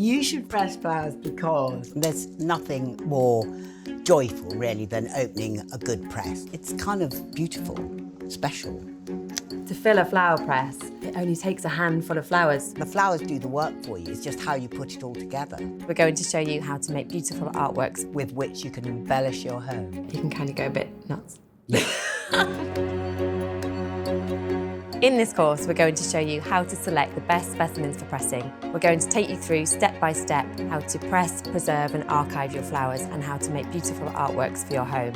You should press flowers because there's nothing more joyful, really, than opening a good press. It's kind of beautiful, special. To fill a flower press, it only takes a handful of flowers. The flowers do the work for you. It's just how you put it all together. We're going to show you how to make beautiful artworks. With which you can embellish your home. You can kind of go a bit nuts. In this course, we're going to show you how to select the best specimens for pressing. We're going to take you through step by step how to press, preserve and archive your flowers and how to make beautiful artworks for your home.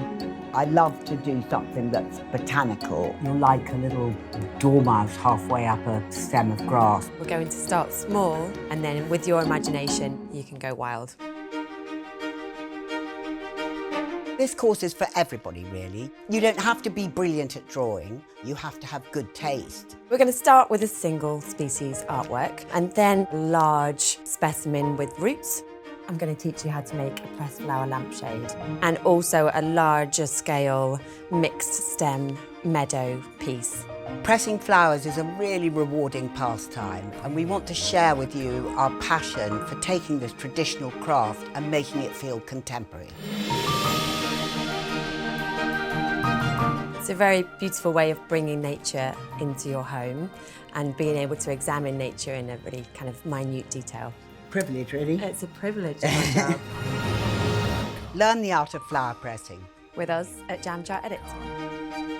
I love to do something that's botanical. You're like a little dormouse halfway up a stem of grass. We're going to start small and then with your imagination, you can go wild. This course is for everybody, really. You don't have to be brilliant at drawing. You have to have good taste. We're going to start with a single species artwork and then a large specimen with roots. I'm going to teach you how to make a pressed flower lampshade and also a larger scale mixed stem meadow piece. Pressing flowers is a really rewarding pastime, and we want to share with you our passion for taking this traditional craft and making it feel contemporary. It's a very beautiful way of bringing nature into your home and being able to examine nature in a really kind of minute detail. Privilege, really. It's a privilege, my job. Learn the art of flower pressing. With us at JamJar Edit.